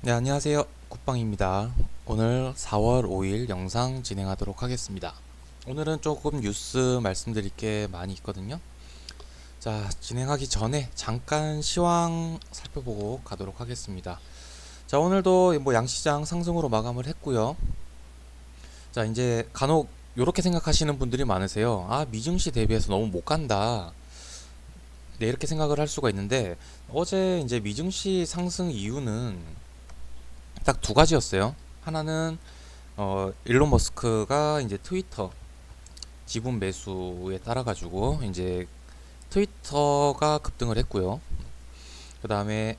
네, 안녕하세요. 굿방입니다. 오늘 4월 5일 영상 진행하도록 하겠습니다. 오늘은 조금 뉴스 말씀드릴 게 많이 있거든요. 자, 진행하기 전에 잠깐 시황 살펴보고 가도록 하겠습니다. 자, 오늘도 뭐 양시장 상승으로 마감을 했고요. 자, 이제 간혹 이렇게 생각하시는 분들이 많으세요. 아, 미증시 대비해서 너무 못 간다. 네, 이렇게 생각을 할 수가 있는데 어제 이제 미증시 상승 이유는 딱 두 가지였어요. 하나는 일론 머스크가 이제 트위터 지분 매수에 따라 가지고 이제 트위터가 급등을 했고요. 그 다음에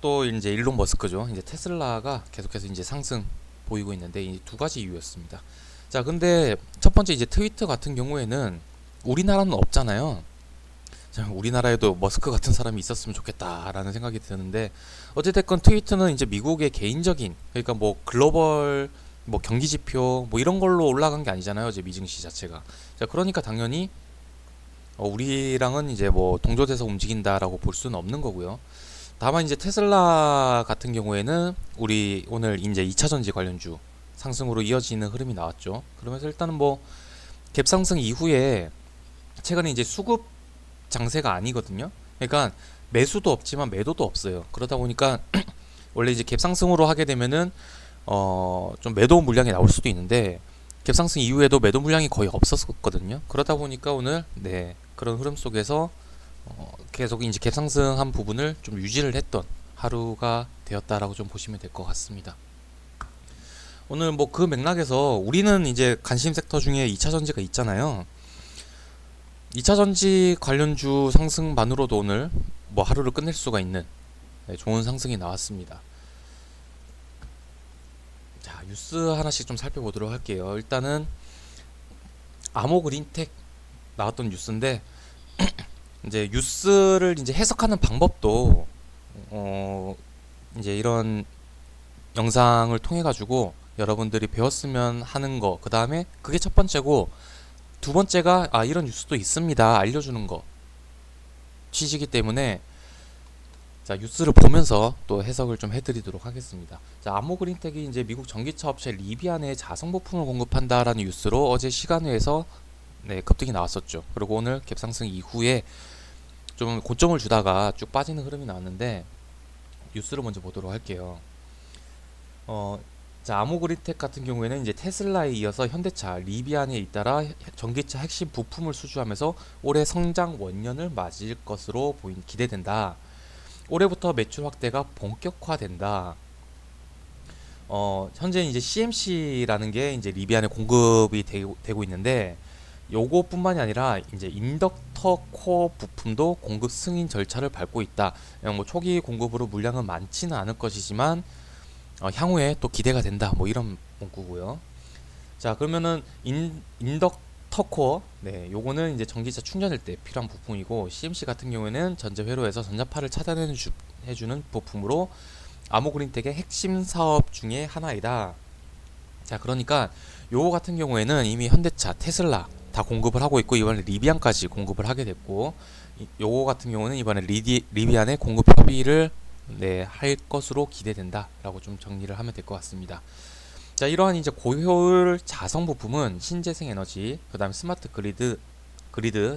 또 이제 일론 머스크죠. 이제 테슬라가 계속해서 이제 상승 보이고 있는데 이 두 가지 이유였습니다. 자, 근데 첫 번째 이제 트위터 같은 경우에는 우리나라는 없잖아요. 자, 우리나라에도 머스크 같은 사람이 있었으면 좋겠다라는 생각이 드는데 어찌됐건 트위터는 이제 미국의 개인적인 그러니까 뭐 글로벌 뭐 경기 지표 뭐 이런 걸로 올라간 게 아니잖아요. 이제 미증시 자체가. 자, 그러니까 당연히 우리랑은 이제 뭐 동조돼서 움직인다라고 볼 수는 없는 거고요. 다만 이제 테슬라 같은 경우에는 우리 오늘 이제 2차 전지 관련주 상승으로 이어지는 흐름이 나왔죠. 그러면서 일단은 뭐 갭상승 이후에 최근에 이제 수급 장세가 아니거든요. 그러니까 매수도 없지만 매도도 없어요. 그러다 보니까 원래 이제 갭상승으로 하게 되면은 좀 매도 물량이 나올 수도 있는데 갭상승 이후에도 매도 물량이 거의 없었거든요. 그러다 보니까 오늘 네, 그런 흐름 속에서 계속 이제 갭상승한 부분을 좀 유지를 했던 하루가 되었다라고 좀 보시면 될 것 같습니다. 오늘 뭐 그 맥락에서 우리는 이제 관심 섹터 중에 2차 전지가 있잖아요. 2차 전지 관련주 상승만으로도 오늘 뭐 하루를 끝낼 수가 있는 네, 좋은 상승이 나왔습니다. 자, 뉴스 하나씩 좀 살펴보도록 할게요. 일단은 아모그린텍 나왔던 뉴스인데 이제 뉴스를 이제 해석하는 방법도 어 이제 이런 영상을 통해 가지고 여러분들이 배웠으면 하는 거. 그다음에 그게 첫 번째고 두 번째가 아 이런 뉴스도 있습니다. 알려주는 거 취지이기 때문에 자, 뉴스를 보면서 또 해석을 좀 해드리도록 하겠습니다. 자, 아모그린텍이 이제 미국 전기차 업체 리비안에 자성 부품을 공급한다라는 뉴스로 어제 시간외에서 네, 급등이 나왔었죠. 그리고 오늘 갭상승 이후에 좀 고점을 주다가 쭉 빠지는 흐름이 나왔는데 뉴스를 먼저 보도록 할게요. 어, 자, 아모그린텍 같은 경우에는 이제 테슬라에 이어서 현대차 리비안에 잇따라 전기차 핵심 부품을 수주하면서 올해 성장 원년을 맞을 것으로 기대된다. 올해부터 매출 확대가 본격화된다. 현재 이제 CMC라는 게 이제 리비안에 공급이 되고 있는데 요거뿐만이 아니라 이제 인덕터 코어 부품도 공급 승인 절차를 밟고 있다. 뭐 초기 공급으로 물량은 많지는 않을 것이지만 향후에 또 기대가 된다. 뭐 이런 문구고요. 자, 그러면은 인덕터 코어, 네, 요거는 이제 전기차 충전할 때 필요한 부품이고 CMC 같은 경우에는 전자 회로에서 전자파를 해주는 부품으로 아모그린텍의 핵심 사업 중에 하나이다. 자, 그러니까 요거 같은 경우에는 이미 현대차, 테슬라 다 공급을 하고 있고 이번에 리비안까지 공급을 하게 됐고 요거 같은 경우는 이번에 리비안의 공급 협의를 네, 할 것으로 기대된다라고 좀 정리를 하면 될 것 같습니다. 자, 이러한 이제 고효율 자성 부품은 신재생 에너지, 그다음에 스마트 그리드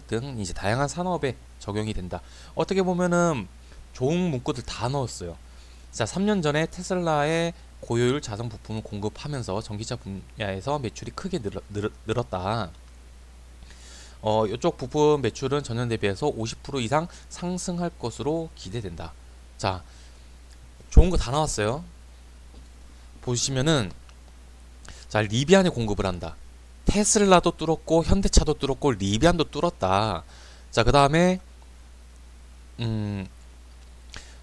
등 이제 다양한 산업에 적용이 된다. 어떻게 보면은 좋은 문구들 다 넣었어요. 자, 3년 전에 테슬라의 고효율 자성 부품을 공급하면서 전기차 분야에서 매출이 크게 늘었다. 이쪽 부품 매출은 전년 대비해서 50% 이상 상승할 것으로 기대된다. 자, 좋은 거 다 나왔어요. 보시면은 자, 리비안에 공급을 한다. 테슬라도 뚫었고 현대차도 뚫었고 리비안도 뚫었다. 자, 그 다음에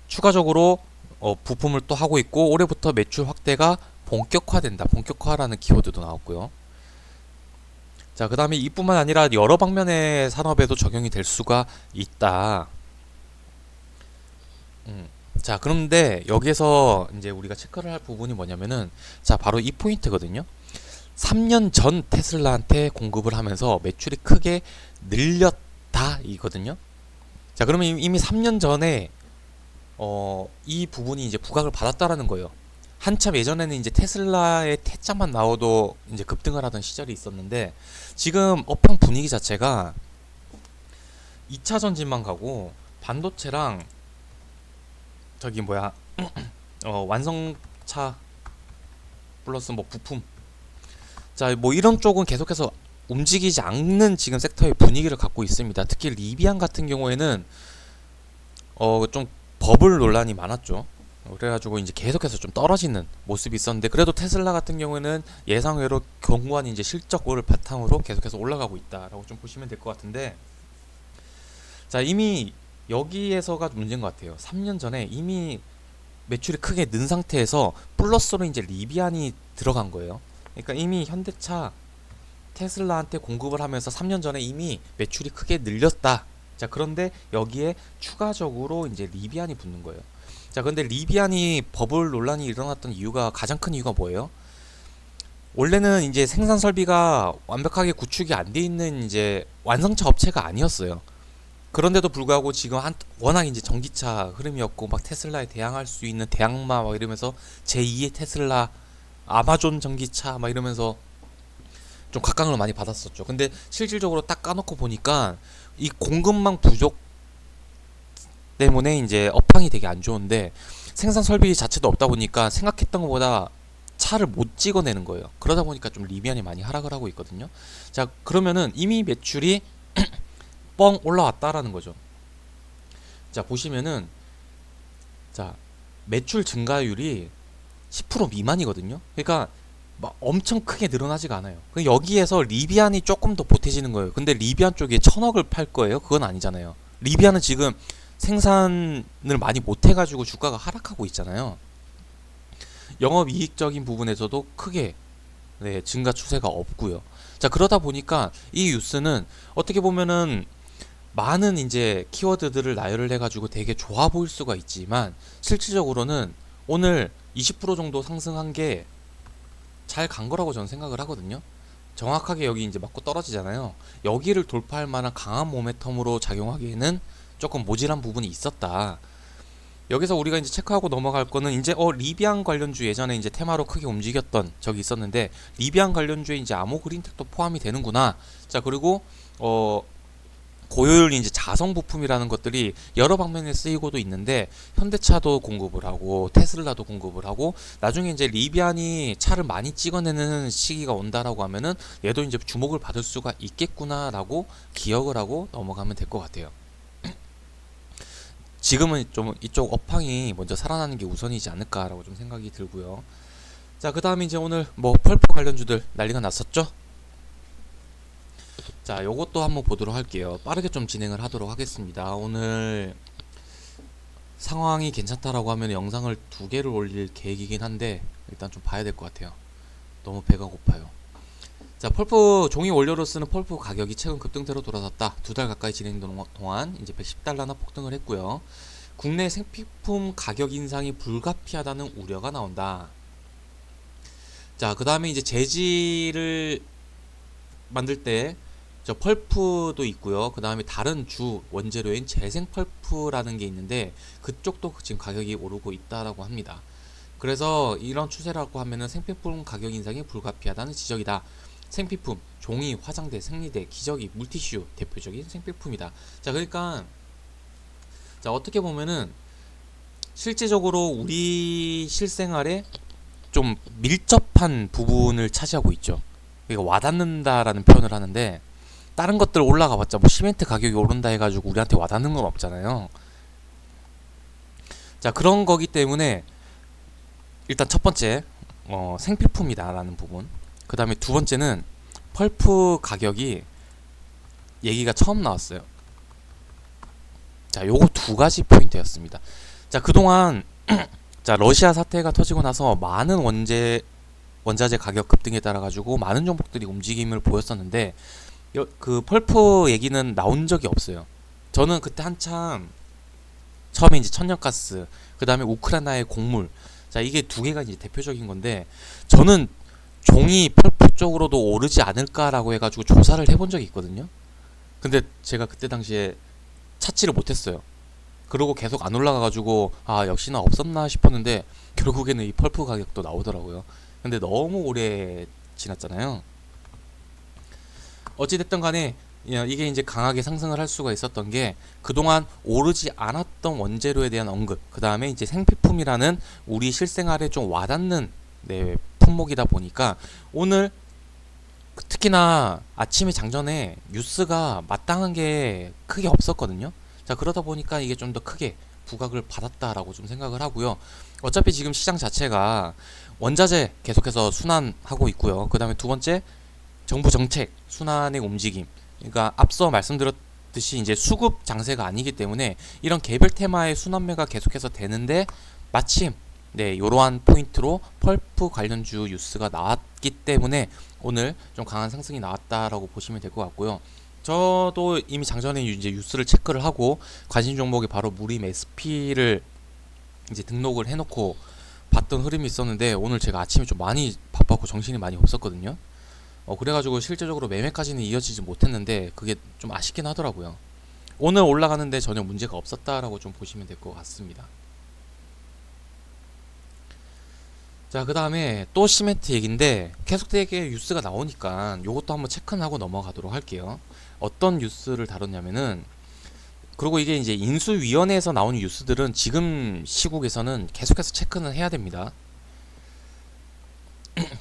추가적으로 부품을 또 하고 있고 올해부터 매출 확대가 본격화된다. 본격화라는 키워드도 나왔고요. 자, 그 다음에 이뿐만 아니라 여러 방면의 산업에도 적용이 될 수가 있다. 자, 그런데 여기에서 이제 우리가 체크를 할 부분이 뭐냐면은 자, 바로 이 포인트거든요. 3년 전 테슬라한테 공급을 하면서 매출이 크게 늘렸다 이거든요. 자, 그러면 이미 3년 전에 이 부분이 이제 부각을 받았다라는 거예요. 한참 예전에는 이제 테슬라의 태자만 나와도 이제 급등을 하던 시절이 있었는데 지금 업황 분위기 자체가 2차 전지만 가고 반도체랑 저기 뭐야 완성차 플러스 뭐 부품, 자 뭐 이런 쪽은 계속해서 움직이지 않는 지금 섹터의 분위기를 갖고 있습니다. 특히 리비안 같은 경우에는 좀 버블 논란이 많았죠. 그래가지고 이제 계속해서 좀 떨어지는 모습이 있었는데 그래도 테슬라 같은 경우에는 예상외로 견고한 이제 실적을 바탕으로 계속해서 올라가고 있다라고 좀 보시면 될 것 같은데, 자 이미 여기에서가 문제인 것 같아요. 3년 전에 이미 매출이 크게 는 상태에서 플러스로 이제 리비안이 들어간 거예요. 그러니까 이미 현대차 테슬라한테 공급을 하면서 3년 전에 이미 매출이 크게 늘렸다. 자 그런데 여기에 추가적으로 이제 리비안이 붙는 거예요. 자 근데 리비안이 버블 논란이 일어났던 이유가, 가장 큰 이유가 뭐예요? 원래는 이제 생산 설비가 완벽하게 구축이 안 돼 있는 이제 완성차 업체가 아니었어요. 그런데도 불구하고 지금 워낙 이제 전기차 흐름이었고 막 테슬라에 대항할 수 있는 대항마 막 이러면서 제2의 테슬라, 아마존 전기차 막 이러면서 좀 각광을 많이 받았었죠. 근데 실질적으로 딱 까놓고 보니까 이 공급망 부족 때문에 이제 업황이 되게 안 좋은데 생산 설비 자체도 없다 보니까 생각했던 것보다 차를 못 찍어내는 거예요. 그러다 보니까 좀 리비안이 많이 하락을 하고 있거든요. 자 그러면은 이미 매출이 뻥 올라왔다라는 거죠. 자 보시면은 자 매출 증가율이 10% 미만이거든요. 그러니까 막 엄청 크게 늘어나지가 않아요. 여기에서 리비안이 조금 더 보태지는 거예요. 근데 리비안 쪽에 1,000억을 팔 거예요? 그건 아니잖아요. 리비안은 지금 생산을 많이 못해가지고 주가가 하락하고 있잖아요. 영업이익적인 부분에서도 크게 증가 추세가 없고요. 자 그러다 보니까 이 뉴스는 어떻게 보면은 많은 이제 키워드들을 나열을 해가지고 되게 좋아 보일 수가 있지만 실질적으로는 오늘 20% 정도 상승한 게 잘 간 거라고 저는 생각을 하거든요. 정확하게 여기 이제 맞고 떨어지잖아요. 여기를 돌파할 만한 강한 모멘텀으로 작용하기에는 조금 모질한 부분이 있었다. 여기서 우리가 이제 체크하고 넘어갈 거는 이제 리비안 관련주 예전에 이제 테마로 크게 움직였던 적이 있었는데 리비안 관련주에 이제 아모그린텍도 포함이 되는구나. 자 그리고 고효율 이제 자성 부품이라는 것들이 여러 방면에 쓰이고도 있는데 현대차도 공급을 하고 테슬라도 공급을 하고 나중에 이제 리비안이 차를 많이 찍어내는 시기가 온다라고 하면은 얘도 이제 주목을 받을 수가 있겠구나라고 기억을 하고 넘어가면 될 것 같아요. 지금은 좀 이쪽 업황이 먼저 살아나는 게 우선이지 않을까라고 좀 생각이 들고요. 자 그 다음에 이제 오늘 뭐 펄프 관련주들 난리가 났었죠. 자 요것도 한번 보도록 할게요. 빠르게 좀 진행을 하도록 하겠습니다. 오늘 상황이 괜찮다라고 하면 영상을 2개를 올릴 계획이긴 한데 일단 좀 봐야 될 것 같아요. 너무 배가 고파요. 자 펄프 종이 원료로 쓰는 펄프 가격이 최근 급등세로 돌아섰다. 2달 가까이 진행되는 동안 이제 110달러나 폭등을 했고요. 국내 생필품 가격 인상이 불가피하다는 우려가 나온다. 자 그 다음에 이제 재질을 만들 때 저 펄프도 있고요. 그 다음에 다른 주 원재료인 재생 펄프라는 게 있는데 그쪽도 지금 가격이 오르고 있다라고 합니다. 그래서 이런 추세라고 하면은 생필품 가격 인상이 불가피하다는 지적이다. 생필품, 종이, 화장대, 생리대, 기저귀, 물티슈 대표적인 생필품이다. 자 그러니까 자 어떻게 보면은 실제적으로 우리 실생활에 좀 밀접한 부분을 차지하고 있죠. 그러니까 와닿는다라는 표현을 하는데 다른 것들 올라가봤자 뭐 시멘트 가격이 오른다 해가지고 우리한테 와닿는 건 없잖아요. 자 그런 거기 때문에 일단 첫 번째 생필품이다라는 부분, 그 다음에 두 번째는 펄프 가격이 얘기가 처음 나왔어요. 자 요거 2가지 포인트였습니다. 자 그동안 자 러시아 사태가 터지고 나서 많은 원자재 가격 급등에 따라 가지고 많은 종목들이 움직임을 보였었는데 그 펄프 얘기는 나온 적이 없어요. 저는 그때 한참 처음에 이제 천연가스, 그 다음에 우크라이나의 곡물, 자 이게 2개가 이제 대표적인 건데 저는 종이 펄프 쪽으로도 오르지 않을까라고 해가지고 조사를 해본 적이 있거든요. 근데 제가 그때 당시에 찾지를 못했어요. 그러고 계속 안 올라가가지고 아 역시나 없었나 싶었는데 결국에는 이 펄프 가격도 나오더라고요. 근데 너무 오래 지났잖아요. 어찌됐든 간에 이게 이제 강하게 상승을 할 수가 있었던 게 그동안 오르지 않았던 원재료에 대한 언급, 그 다음에 이제 생필품이라는 우리 실생활에 좀 와닿는 품목이다 보니까 오늘 특히나 아침에 장전에 뉴스가 마땅한 게 크게 없었거든요. 자, 그러다 보니까 이게 좀 더 크게 부각을 받았다라고 좀 생각을 하고요. 어차피 지금 시장 자체가 원자재 계속해서 순환하고 있고요. 그 다음에 두 번째, 정부 정책 순환의 움직임. 그러니까 앞서 말씀드렸듯이 이제 수급 장세가 아니기 때문에 이런 개별 테마의 순환매가 계속해서 되는데 마침 이러한 포인트로 펄프 관련주 뉴스가 나왔기 때문에 오늘 좀 강한 상승이 나왔다라고 보시면 될 것 같고요. 저도 이미 장전에 이제 뉴스를 체크를 하고 관심 종목이 바로 무림 SP를 이제 등록을 해놓고 봤던 흐름이 있었는데 오늘 제가 아침에 좀 많이 바빴고 정신이 많이 없었거든요. 그래가지고 실제적으로 매매까지는 이어지지 못했는데 그게 좀 아쉽긴 하더라고요. 오늘 올라가는데 전혀 문제가 없었다라고 좀 보시면 될 것 같습니다. 자, 그 다음에 또 시멘트 얘기인데 계속되게 뉴스가 나오니까 요것도 한번 체크는 하고 넘어가도록 할게요. 어떤 뉴스를 다뤘냐면은, 그리고 이게 이제 인수위원회에서 나오는 뉴스들은 지금 시국에서는 계속해서 체크는 해야 됩니다.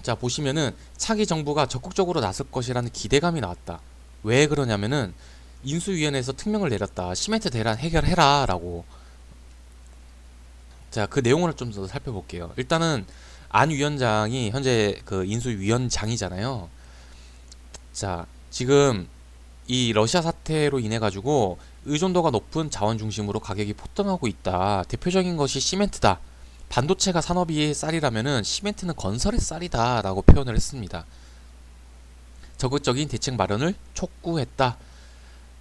자, 보시면은 차기 정부가 적극적으로 나설 것이라는 기대감이 나왔다. 왜 그러냐면은 인수위원회에서 특명을 내렸다. 시멘트 대란 해결해라 라고. 자, 그 내용을 좀 더 살펴볼게요. 일단은 안 위원장이 현재 그 인수위원장이잖아요. 자, 지금 이 러시아 사태로 인해 가지고 의존도가 높은 자원 중심으로 가격이 폭등하고 있다. 대표적인 것이 시멘트다. 반도체가 산업이 쌀이라면은 시멘트는 건설의 쌀이다 라고 표현을 했습니다. 적극적인 대책 마련을 촉구했다.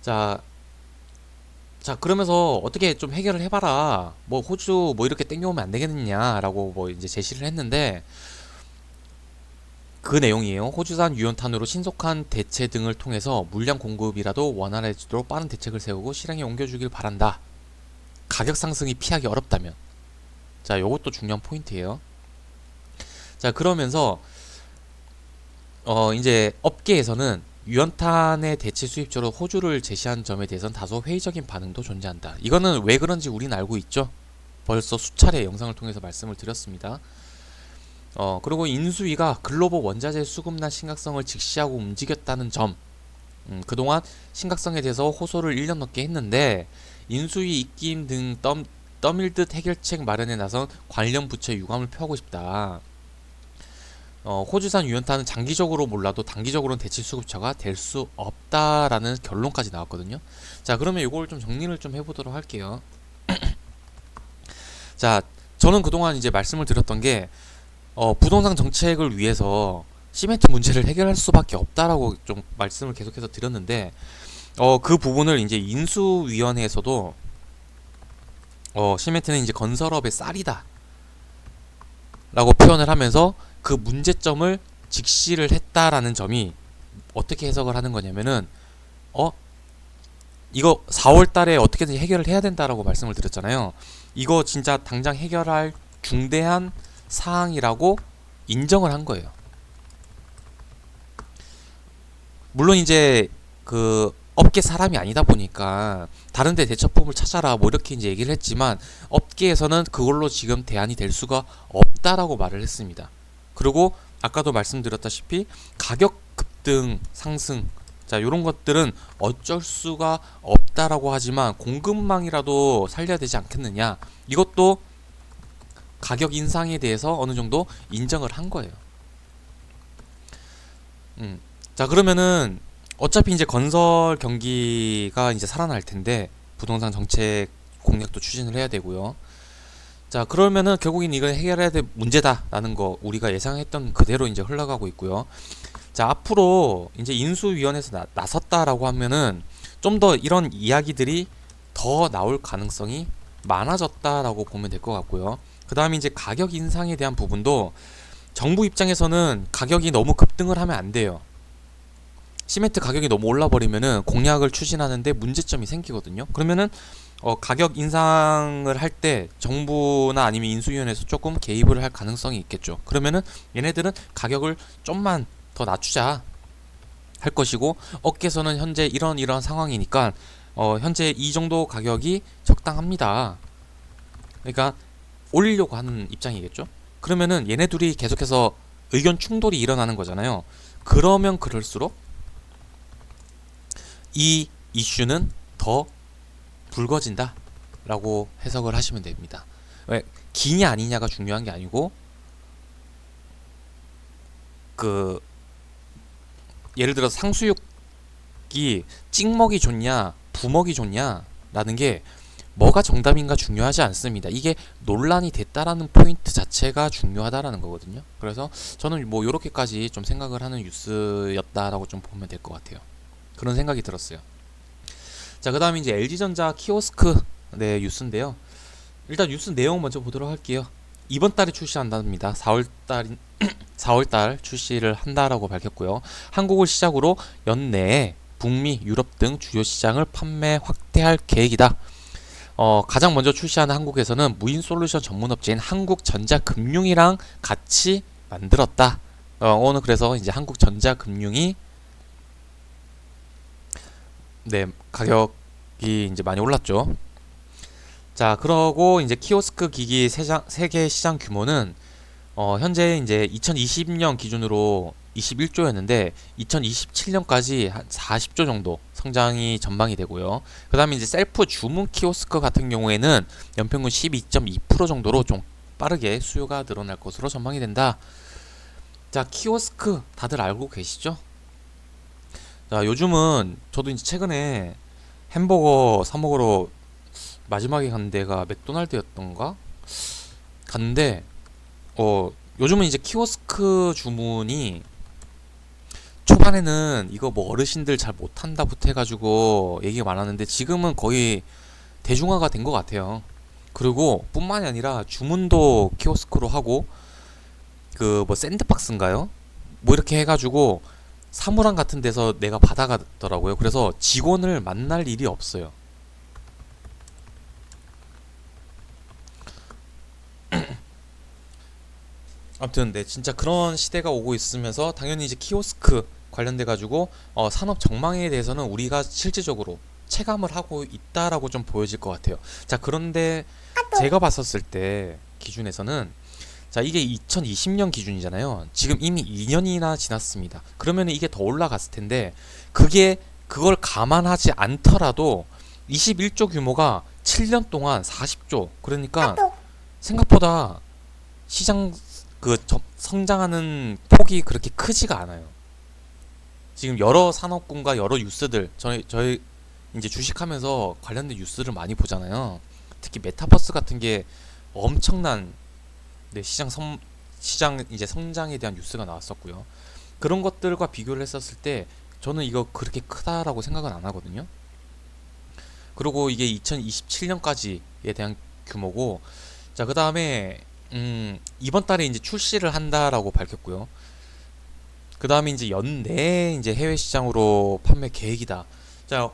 자, 그러면서 어떻게 좀 해결을 해봐라. 뭐 호주 뭐 이렇게 땡겨오면 안 되겠느냐라고 뭐 이제 제시를 했는데 그 내용이에요. 호주산 유연탄으로 신속한 대체 등을 통해서 물량 공급이라도 원활해지도록 빠른 대책을 세우고 실행에 옮겨주길 바란다. 가격 상승이 피하기 어렵다면. 자, 요것도 중요한 포인트예요. 자, 그러면서 이제 업계에서는 유연탄의 대체 수입처로 호주를 제시한 점에 대해서는 다소 회의적인 반응도 존재한다. 이거는 왜 그런지 우리는 알고 있죠. 벌써 수차례 영상을 통해서 말씀을 드렸습니다. 그리고 인수위가 글로벌 원자재 수급난 심각성을 직시하고 움직였다는 점, 그동안 심각성에 대해서 호소를 1년 넘게 했는데 인수위 입김 등 떠밀듯 해결책 마련에 나선 관련 부처의 유감을 표하고 싶다. 호주산 유연탄은 장기적으로 몰라도 단기적으로는 대체 수급처가 될 수 없다라는 결론까지 나왔거든요. 자, 그러면 이걸 좀 정리를 좀 해보도록 할게요. 자, 저는 그동안 이제 말씀을 드렸던 게 부동산 정책을 위해서 시멘트 문제를 해결할 수밖에 없다라고 좀 말씀을 계속해서 드렸는데 그 부분을 이제 인수위원회에서도 시멘트는 이제 건설업의 쌀이다 라고 표현을 하면서 그 문제점을 직시를 했다라는 점이 어떻게 해석을 하는 거냐면은 이거 4월 달에 어떻게든지 해결을 해야 된다라고 말씀을 드렸잖아요. 이거 진짜 당장 해결할 중대한 사항이라고 인정을 한 거예요. 물론 이제 그 업계 사람이 아니다 보니까 다른데 대처법을 찾아라 뭐 이렇게 이제 얘기를 했지만 업계에서는 그걸로 지금 대안이 될 수가 없다라고 말을 했습니다. 그리고 아까도 말씀드렸다시피 가격 급등 상승, 자, 요런 것들은 어쩔 수가 없다라고 하지만 공급망이라도 살려야 되지 않겠느냐, 이것도 가격 인상에 대해서 어느 정도 인정을 한 거예요. 자, 그러면은 어차피 이제 건설 경기가 이제 살아날 텐데 부동산 정책 공약도 추진을 해야 되고요. 자, 그러면은 결국엔 이걸 해결해야 될 문제다라는 거 우리가 예상했던 그대로 이제 흘러가고 있고요. 자, 앞으로 이제 인수위원회에서 나섰다라고 하면은 좀 더 이런 이야기들이 더 나올 가능성이 많아졌다라고 보면 될 것 같고요. 그 다음에 이제 가격 인상에 대한 부분도 정부 입장에서는 가격이 너무 급등을 하면 안 돼요. 시멘트 가격이 너무 올라 버리면은 공약을 추진하는데 문제점이 생기거든요. 그러면은 가격 인상을 할 때 정부나 아니면 인수위원회에서 조금 개입을 할 가능성이 있겠죠. 그러면은 얘네들은 가격을 좀만 더 낮추자 할 것이고, 업계에서는 현재 이런 상황이니까 현재 이 정도 가격이 적당합니다. 그러니까 올리려고 하는 입장이겠죠. 그러면은 얘네 둘이 계속해서 의견 충돌이 일어나는 거잖아요. 그러면 그럴수록 이 이슈는 더 불거진다 라고 해석을 하시면 됩니다. 왜 기냐 아니냐가 중요한 게 아니고, 그 예를 들어 상수육이 찍먹이 좋냐 부먹이 좋냐 라는 게 뭐가 정답인가 중요하지 않습니다. 이게 논란이 됐다라는 포인트 자체가 중요하다라는 거거든요. 그래서 저는 뭐 요렇게까지 좀 생각을 하는 뉴스였다라고 좀 보면 될 것 같아요. 그런 생각이 들었어요. 자, 그 다음에 이제 LG전자 키오스크 네 뉴스인데요. 일단 뉴스 내용 먼저 보도록 할게요. 이번 달에 출시한답니다. 4월달 출시를 한다라고 밝혔고요. 한국을 시작으로 연내에 북미, 유럽 등 주요 시장을 판매 확대할 계획이다. 가장 먼저 출시하는 한국에서는 무인 솔루션 전문업체인 한국전자금융이랑 같이 만들었다. 오늘 그래서 이제 한국전자금융이 네 가격이 이제 많이 올랐죠. 자, 그러고 이제 키오스크 기기 세계 시장 규모는 현재 이제 2020년 기준으로 21조였는데 2027년까지 한 40조 정도 성장이 전망이 되고요. 그 다음에 이제 셀프 주문 키오스크 같은 경우에는 연평균 12.2% 정도로 좀 빠르게 수요가 늘어날 것으로 전망이 된다. 자, 키오스크 다들 알고 계시죠? 자, 요즘은 저도 이제 최근에 햄버거 사 먹으러 마지막에 간 데가 맥도날드였던가? 갔는데 요즘은 이제 키오스크 주문이 초반에는 이거 뭐 어르신들 잘 못한다부터 해가지고 얘기가 많았는데 지금은 거의 대중화가 된 것 같아요. 그리고 뿐만이 아니라 주문도 키오스크로 하고 그 뭐 샌드박스인가요? 뭐 이렇게 해가지고 사물함 같은 데서 내가 받아가더라고요. 그래서 직원을 만날 일이 없어요. 아무튼 네 진짜 그런 시대가 오고 있으면서 당연히 이제 키오스크 관련돼 가지고 산업 전망에 대해서는 우리가 실질적으로 체감을 하고 있다라고 좀 보여질 것 같아요. 자, 그런데 제가 봤었을 때 기준에서는 자, 이게 2020년 기준이잖아요. 지금 이미 2년이나 지났습니다. 그러면 이게 더 올라갔을 텐데 그걸 감안하지 않더라도 21조 규모가 7년 동안 40조, 그러니까 생각보다 시장 성장하는 폭이 그렇게 크지가 않아요. 지금 여러 산업군과 여러 뉴스들 저희 이제 주식하면서 관련된 뉴스를 많이 보잖아요. 특히 메타버스 같은 게 엄청난 네, 시장 이제 성장에 대한 뉴스가 나왔었고요. 그런 것들과 비교를 했었을 때 저는 이거 그렇게 크다라고 생각은 안 하거든요. 그리고 이게 2027년까지에 대한 규모고, 자, 그 다음에 이번 달에 이제 출시를 한다라고 밝혔고요. 그 다음에 이제 연내에 이제 해외 시장으로 판매 계획이다. 자,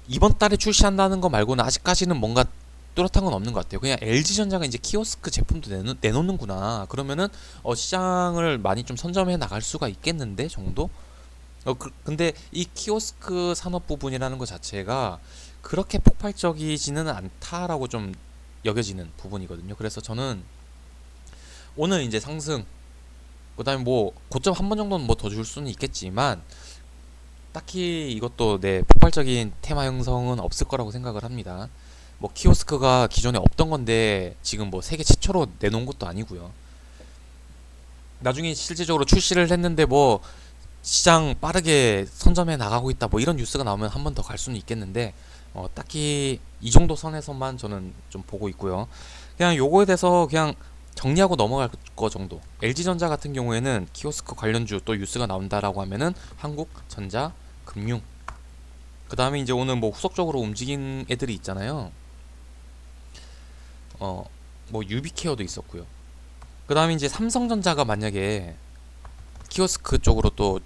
이번 달에 출시한다는 거 말고는 아직까지는 뭔가 뚜렷한 건 없는 것 같아요. 그냥 LG전자가 이제 키오스크 제품도 내놓는구나. 그러면은 시장을 많이 좀 선점해 나갈 수가 있겠는데 정도? 근데 이 키오스크 산업 부분이라는 것 자체가 그렇게 폭발적이지는 않다라고 좀 여겨지는 부분이거든요. 그래서 저는 오늘 이제 상승, 그다음에 뭐 고점 한 번 정도는 뭐 더 줄 수는 있겠지만 딱히 이것도 네 폭발적인 테마 형성은 없을 거라고 생각을 합니다. 뭐 키오스크가 기존에 없던 건데 지금 뭐 세계 최초로 내놓은 것도 아니고요. 나중에 실질적으로 출시를 했는데 뭐 시장 빠르게 선점해 나가고 있다 뭐 이런 뉴스가 나오면 한 번 더 갈 수는 있겠는데 딱히 이 정도 선에서만 저는 좀 보고 있고요. 그냥 요거에 대해서 그냥 정리하고 넘어갈 거 정도. LG전자 같은 경우에는 키오스크 관련주 또 뉴스가 나온다라고 하면은 한국전자금융, 그 다음에 이제 오늘 뭐 후속적으로 움직인 애들이 있잖아요. 뭐 유비케어도 있었고요. 그 다음에 이제 삼성전자가 만약에 키오스크 쪽으로 또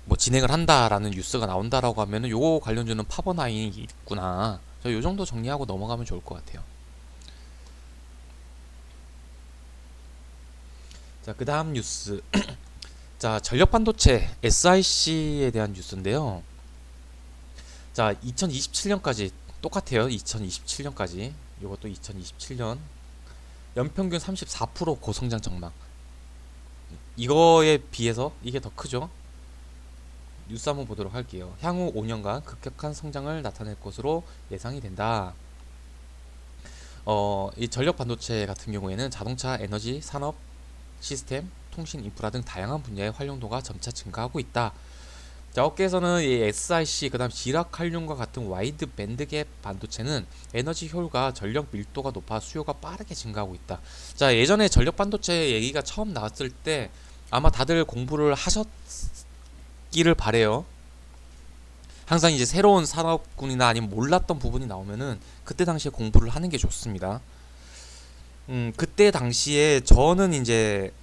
뭐 진행을 한다라는 뉴스가 나온다라고 하면은 요거 관련주는 파버나인이 있구나 저 요 정도 정리하고 넘어가면 좋을 것 같아요. 자, 그 다음 뉴스. 자, 전력 반도체 SiC에 대한 뉴스인데요. 자, 2027년까지 똑같아요. 2027년까지. 이것도 2027년 연평균 34% 고성장 전망. 이거에 비해서 이게 더 크죠. 뉴스 한번 보도록 할게요. 향후 5년간 급격한 성장을 나타낼 것으로 예상이 된다. 이 전력 반도체 같은 경우에는 자동차, 에너지, 산업, 시스템, 통신, 인프라 등 다양한 분야의 활용도가 점차 증가하고 있다. 자, 업계에서는 이 SiC, 그 다음 지락칼륨과 같은 와이드 밴드갭 반도체는 에너지 효율과 전력 밀도가 높아 수요가 빠르게 증가하고 있다. 자, 예전에 전력 반도체 얘기가 처음 나왔을 때 아마 다들 공부를 하셨기를 바래요. 항상 이제 새로운 산업군이나 아니면 몰랐던 부분이 나오면은 그때 당시에 공부를 하는 게 좋습니다. 그때 당시에 저는 이제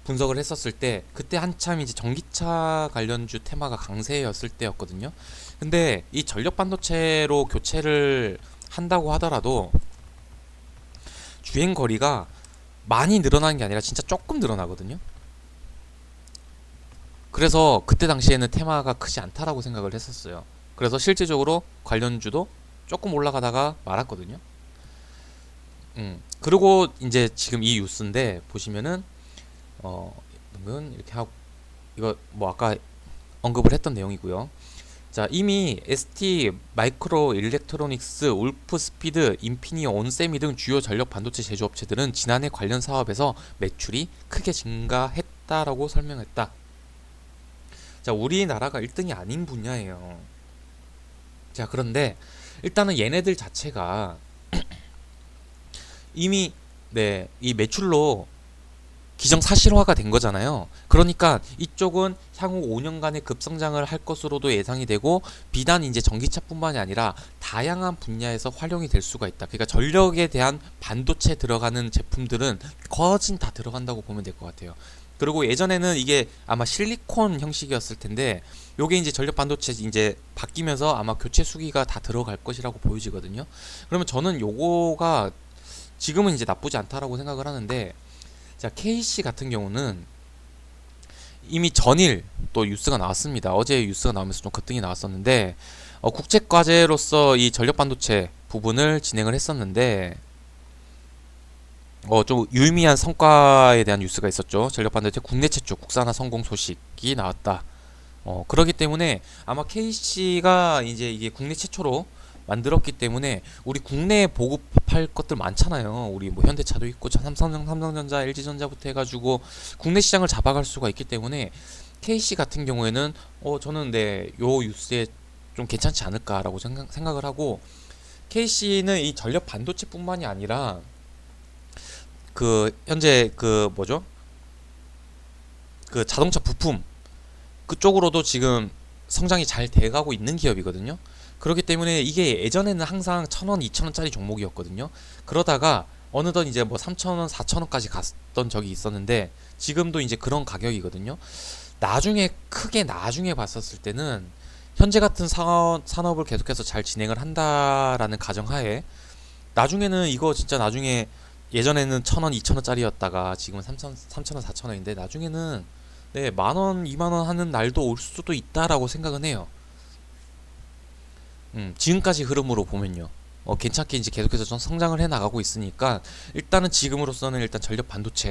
분석을 했었을 때 그때 한참 이제 전기차 관련주 테마가 강세였을 때였거든요. 근데 이 전력 반도체로 교체를 한다고 하더라도 주행 거리가 많이 늘어나는 게 아니라 진짜 조금 늘어나거든요. 그래서 그때 당시에는 테마가 크지 않다라고 생각을 했었어요. 그래서 실질적으로 관련주도 조금 올라가다가 말았거든요. 그리고 이제 지금 이 뉴스인데 보시면은 이렇게 하고 이거 뭐 아까 언급을 했던 내용이고요. 자, 이미 ST 마이크로 일렉트로닉스, 울프 스피드, 인피니온, 온세미 등 주요 전력 반도체 제조업체들은 지난해 관련 사업에서 매출이 크게 증가했다라고 설명했다. 자, 우리나라가 1등이 아닌 분야예요. 자, 그런데 일단은 얘네들 자체가 이미 이 매출로 기정사실화가 된 거잖아요. 그러니까 이쪽은 향후 5년간의 급성장을 할 것으로도 예상이 되고 비단 이제 전기차뿐만이 아니라 다양한 분야에서 활용이 될 수가 있다. 그러니까 전력에 대한 반도체 들어가는 제품들은 거진 다 들어간다고 보면 될 것 같아요. 그리고 예전에는 이게 아마 실리콘 형식이었을 텐데 요게 이제 전력 반도체 이제 바뀌면서 아마 교체 수기가 다 들어갈 것이라고 보여지거든요. 그러면 저는 요거가 지금은 이제 나쁘지 않다라고 생각을 하는데, 자, KC 같은 경우는 이미 전일 또 뉴스가 나왔습니다. 어제 뉴스가 나오면서 좀 급등이 나왔었는데 국제과제로서 이 전력 반도체 부분을 진행을 했었는데 좀 유의미한 성과에 대한 뉴스가 있었죠. 전력 반도체 국내 최초 국산화 성공 소식이 나왔다. 그렇기 때문에 아마 KC가 이제 이게 국내 최초로 만들었기 때문에 우리 국내에 보급할 것들 많잖아요. 우리 뭐 현대차도 있고 삼성전자, LG전자부터 해가지고 국내 시장을 잡아갈 수가 있기 때문에 KC 같은 경우에는 저는 요 뉴스에 좀 괜찮지 않을까라고 생각을 하고, KC는 이 전력 반도체뿐만이 아니라 그 현재 그 뭐죠? 그 자동차 부품 그쪽으로도 지금 성장이 잘 돼가고 있는 기업이거든요. 그렇기 때문에 이게 예전에는 항상 1,000원, 2,000원짜리 종목이었거든요. 그러다가 어느덧 이제 뭐 3,000원, 4,000원까지 갔던 적이 있었는데 지금도 이제 그런 가격이거든요. 크게 나중에 봤었을 때는 현재 같은 산업을 계속해서 잘 진행을 한다라는 가정하에 나중에는 이거 진짜 나중에 예전에는 1,000원, 2,000원짜리였다가 지금은 3,000원, 4,000원인데 나중에는 10,000원, 20,000원 하는 날도 올 수도 있다라고 생각은 해요. 지금까지 흐름으로 보면요. 괜찮게 이제 계속해서 좀 성장을 해 나가고 있으니까 일단은 지금으로서는 일단 전력 반도체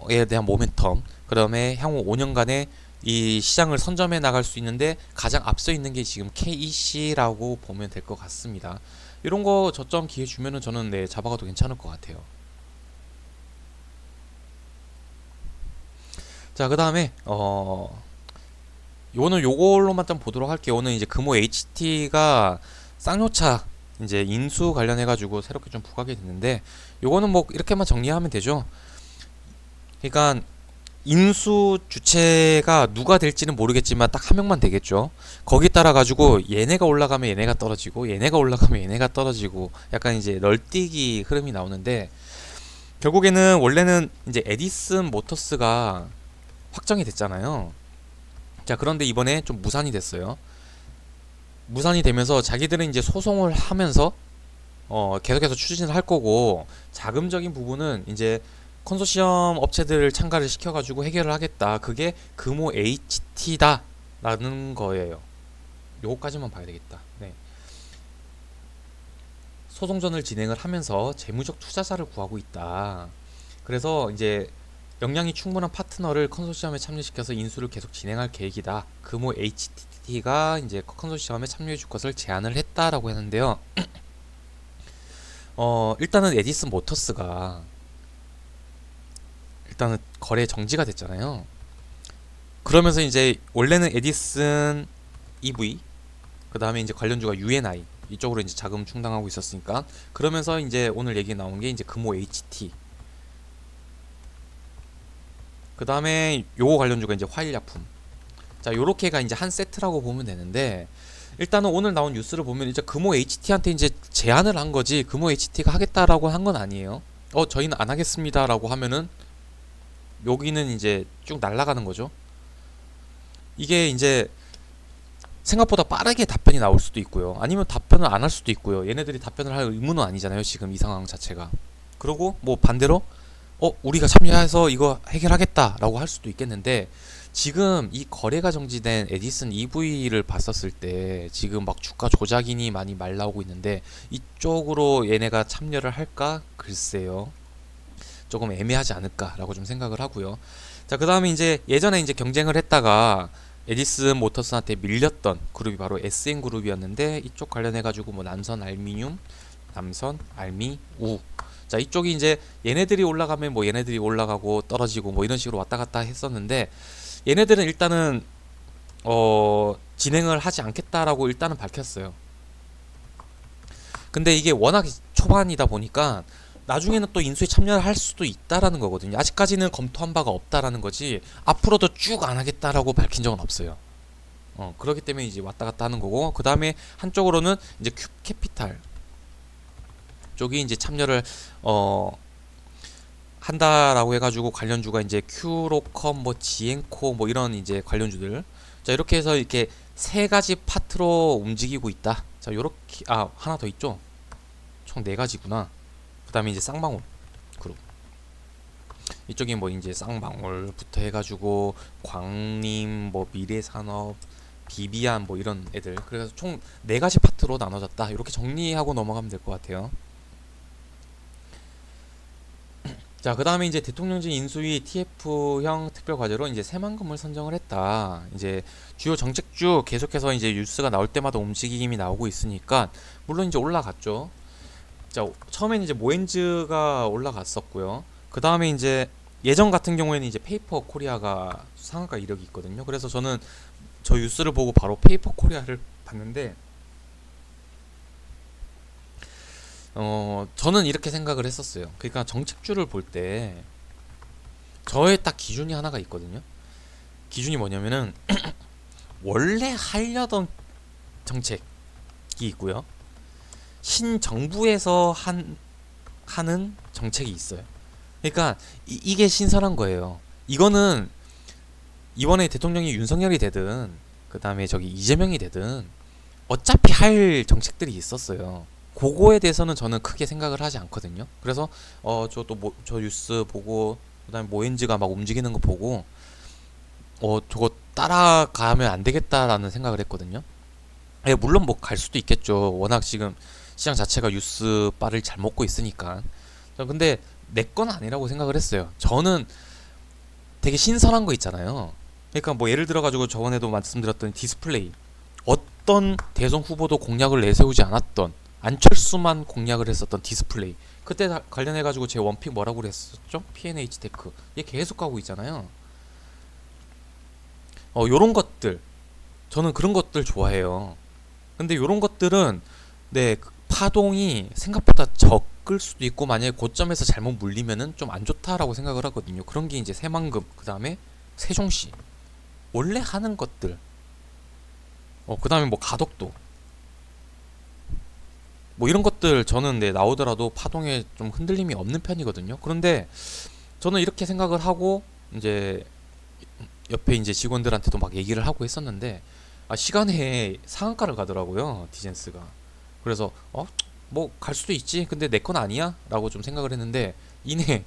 에 대한 모멘텀, 그다음에 향후 5년간의 이 시장을 선점해 나갈 수 있는데 가장 앞서 있는 게 지금 KEC라고 보면 될 것 같습니다. 이런 거 저점 기회 주면은 저는 잡아가도 괜찮을 것 같아요. 자, 그다음에 오늘 요걸로만 좀 보도록 할게요. 오늘 이제 금호 HT가 쌍용차 이제 인수 관련해가지고 새롭게 좀 부각이 됐는데, 요거는 뭐 이렇게만 정리하면 되죠. 그러니까 인수 주체가 누가 될지는 모르겠지만 딱 한 명만 되겠죠. 거기 따라 가지고 얘네가 올라가면 얘네가 떨어지고 얘네가 올라가면 얘네가 떨어지고 약간 이제 널뛰기 흐름이 나오는데, 결국에는 원래는 이제 에디슨 모터스가 확정이 됐잖아요. 자, 그런데 이번에 좀 무산이 됐어요. 무산이 되면서 자기들은 이제 소송을 하면서 계속해서 추진을 할 거고, 자금적인 부분은 이제 컨소시엄 업체들을 참가를 시켜가지고 해결을 하겠다. 그게 금호 HT다라는 거예요. 요거까지만 봐야 되겠다. 네. 소송전을 진행을 하면서 재무적 투자자를 구하고 있다. 그래서 이제 역량이 충분한 파트너를 컨소시엄에 참여시켜서 인수를 계속 진행할 계획이다. 금호 HTT가 이제 컨소시엄에 참여해 줄 것을 제안을 했다라고 했는데요. 일단은 에디슨 모터스가 일단은 거래 정지가 됐잖아요. 그러면서 이제 원래는 에디슨 EV, 그 다음에 이제 관련주가 UNI 이쪽으로 이제 자금 충당하고 있었으니까, 그러면서 이제 오늘 얘기 나온 게 이제 금호 HT, 그 다음에 요거 관련주가 이제 화일약품. 자, 요렇게가 이제 한 세트라고 보면 되는데, 일단은 오늘 나온 뉴스를 보면 이제 금호 HT한테 이제 제안을 한 거지, 금호 HT가 하겠다라고 한 건 아니에요. 저희는 안 하겠습니다라고 하면은 여기는 이제 쭉 날아가는 거죠. 이게 이제 생각보다 빠르게 답변이 나올 수도 있고요. 아니면 답변을 안 할 수도 있고요. 얘네들이 답변을 할 의무는 아니잖아요, 지금 이 상황 자체가. 그리고 뭐 반대로 우리가 참여해서 이거 해결하겠다라고 할 수도 있겠는데, 지금 이 거래가 정지된 에디슨 EV를 봤었을 때 지금 막 주가 조작인이 많이 말 나오고 있는데, 이쪽으로 얘네가 참여를 할까? 글쎄요. 조금 애매하지 않을까라고 좀 생각을 하고요. 자, 그 다음에 이제 예전에 이제 경쟁을 했다가 에디슨 모터스한테 밀렸던 그룹이 바로 SN그룹이었는데, 이쪽 관련해가지고 뭐 남선 알미늄, 남선 알미 우, 자, 이쪽이 이제 얘네들이 올라가면 뭐 얘네들이 올라가고 떨어지고 뭐 이런 식으로 왔다 갔다 했었는데, 얘네들은 일단은 진행을 하지 않겠다라고 일단은 밝혔어요. 근데 이게 워낙 초반이다 보니까 나중에는 또 인수에 참여를 할 수도 있다라는 거거든요. 아직까지는 검토한 바가 없다라는 거지, 앞으로도 쭉 안 하겠다라고 밝힌 적은 없어요. 그렇기 때문에 이제 왔다 갔다 하는 거고, 그 다음에 한쪽으로는 이제 큐캐피탈 쪽이 이제 참여를 한다라고 해가지고 관련주가 이제 큐로컴, 뭐 지엔코, 뭐 이런 이제 관련주들. 자, 이렇게 해서 이렇게 세 가지 파트로 움직이고 있다. 자, 요렇게 하나 더 있죠. 총 네 가지구나. 그 다음에 이제 쌍방울 그룹, 이쪽이 뭐 이제 쌍방울부터 해가지고 광림, 뭐 미래산업, 비비안, 뭐 이런 애들. 그래서 총 네 가지 파트로 나눠졌다. 이렇게 정리하고 넘어가면 될 것 같아요. 자, 그 다음에 이제 대통령직 인수위 TF형 특별과제로 이제 새만금을 선정을 했다. 이제 주요 정책주 계속해서 이제 뉴스가 나올 때마다 움직임이 나오고 있으니까 물론 이제 올라갔죠. 자, 처음에는 이제 모엔즈가 올라갔었고요. 그 다음에 이제 예전 같은 경우에는 이제 페이퍼 코리아가 상한가 이력이 있거든요. 그래서 저는 저 뉴스를 보고 바로 페이퍼 코리아를 봤는데, 저는 이렇게 생각을 했었어요. 그러니까 정책주를 볼 때 저의 딱 기준이 하나가 있거든요. 기준이 뭐냐면은 원래 하려던 정책이 있고요, 신정부에서 하는 정책이 있어요. 그러니까 이게 신선한 거예요. 이거는 이번에 대통령이 윤석열이 되든 그 다음에 저기 이재명이 되든 어차피 할 정책들이 있었어요. 그거에 대해서는 저는 크게 생각을 하지 않거든요. 그래서 저 뉴스 보고 그다음에 모엔즈가 막 움직이는 거 보고 저거 따라가면 안 되겠다라는 생각을 했거든요. 물론 뭐 갈 수도 있겠죠. 워낙 지금 시장 자체가 뉴스 바를 잘 먹고 있으니까. 근데 내 건 아니라고 생각을 했어요. 저는 되게 신선한 거 있잖아요. 그러니까 뭐 예를 들어 가지고 저번에도 말씀드렸던 디스플레이, 어떤 대선 후보도 공약을 내세우지 않았던, 안철수만 공약을 했었던 디스플레이, 그때 관련해 가지고 제 원픽 뭐라고 그랬었죠? P&H 테크. 얘 계속 가고 있잖아요. 요런 것들, 저는 그런 것들 좋아해요. 근데 요런 것들은 그 파동이 생각보다 적을 수도 있고, 만약에 고점에서 잘못 물리면은 좀 안 좋다라고 생각을 하거든요. 그런 게 이제 새만금, 그 다음에 세종시 원래 하는 것들, 그 다음에 뭐 가덕도, 뭐 이런 것들 저는 나오더라도 파동에 좀 흔들림이 없는 편이거든요. 그런데 저는 이렇게 생각을 하고 이제 옆에 이제 직원들한테도 막 얘기를 하고 했었는데, 시간에 상한가를 가더라고요, 디젠스가. 그래서 뭐 갈 수도 있지. 근데 내 건 아니야? 라고 좀 생각을 했는데 이내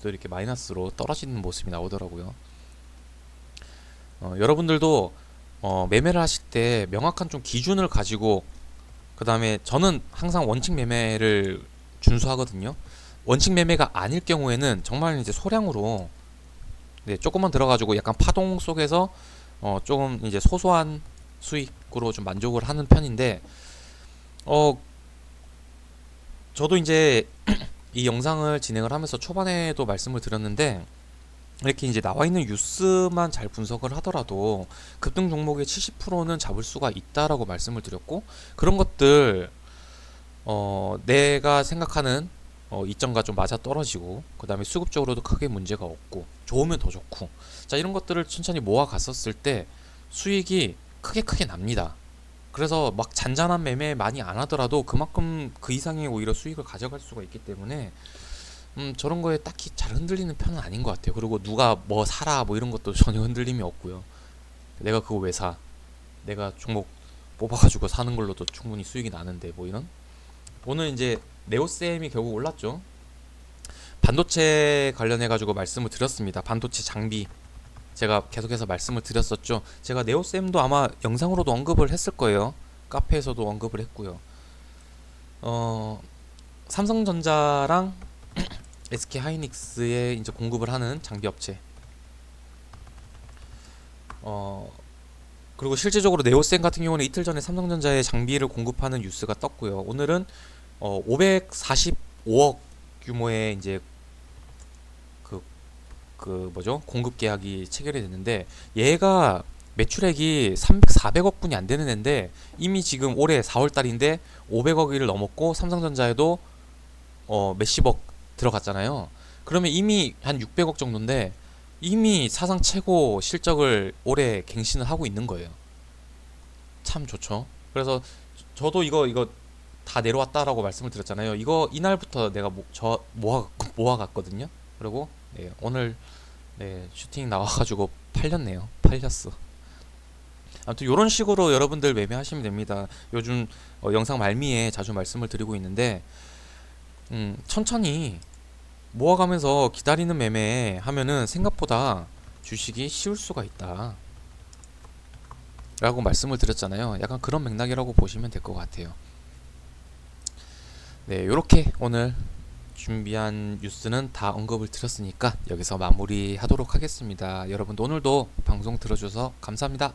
또 이렇게 마이너스로 떨어지는 모습이 나오더라고요. 여러분들도 매매를 하실 때 명확한 좀 기준을 가지고, 그 다음에 저는 항상 원칙 매매를 준수하거든요. 원칙 매매가 아닐 경우에는 정말 이제 소량으로 조금만 들어가지고 약간 파동 속에서 조금 이제 소소한 수익으로 좀 만족을 하는 편인데, 저도 이제 이 영상을 진행을 하면서 초반에도 말씀을 드렸는데, 이렇게 이제 나와 있는 뉴스만 잘 분석을 하더라도 급등 종목의 70%는 잡을 수가 있다라고 말씀을 드렸고, 그런 것들 내가 생각하는 이점과 좀 맞아 떨어지고, 그 다음에 수급적으로도 크게 문제가 없고, 좋으면 더 좋고, 자, 이런 것들을 천천히 모아 갔었을 때 수익이 크게 납니다. 그래서 막 잔잔한 매매 많이 안 하더라도 그만큼 그 이상의 오히려 수익을 가져갈 수가 있기 때문에 저런 거에 딱히 잘 흔들리는 편은 아닌 것 같아요. 그리고 누가 뭐 사라 뭐 이런 것도 전혀 흔들림이 없고요. 내가 그거 왜 사? 내가 종목 뽑아가지고 사는 걸로도 충분히 수익이 나는데 뭐 이런. 오늘 이제 네오셈이 결국 올랐죠. 반도체 관련해가지고 말씀을 드렸습니다. 반도체 장비 제가 계속해서 말씀을 드렸었죠. 제가 네오셈도 아마 영상으로도 언급을 했을 거예요. 카페에서도 언급을 했고요. 삼성전자랑 SK 하이닉스에 이제 공급을 하는 장비 업체. 그리고 실제적으로 네오셈 같은 경우는 이틀 전에 삼성전자에 장비를 공급하는 뉴스가 떴고요. 오늘은 545억 규모의 이제 그 뭐죠? 공급 계약이 체결이 됐는데, 얘가 매출액이 300, 400억 분이 안 되는 애인데 이미 지금 올해 4월 달인데 500억을 넘었고, 삼성전자에도 몇십억 들어갔잖아요. 그러면 이미 한 600억 정도인데 이미 사상 최고 실적을 올해 갱신을 하고 있는 거예요. 참 좋죠. 그래서 저도 이거 다 내려왔다라고 말씀을 드렸잖아요. 이거 이날부터 내가 모아갔거든요. 그리고 오늘 슈팅 나와가지고 팔렸네요. 팔렸어. 아무튼 이런 식으로 여러분들 매매하시면 됩니다. 요즘 영상 말미에 자주 말씀을 드리고 있는데, 천천히 모아가면서 기다리는 매매 하면은 생각보다 주식이 쉬울 수가 있다 라고 말씀을 드렸잖아요. 약간 그런 맥락이라고 보시면 될 것 같아요. 요렇게 오늘 준비한 뉴스는 다 언급을 드렸으니까 여기서 마무리 하도록 하겠습니다. 여러분 오늘도 방송 들어주셔서 감사합니다.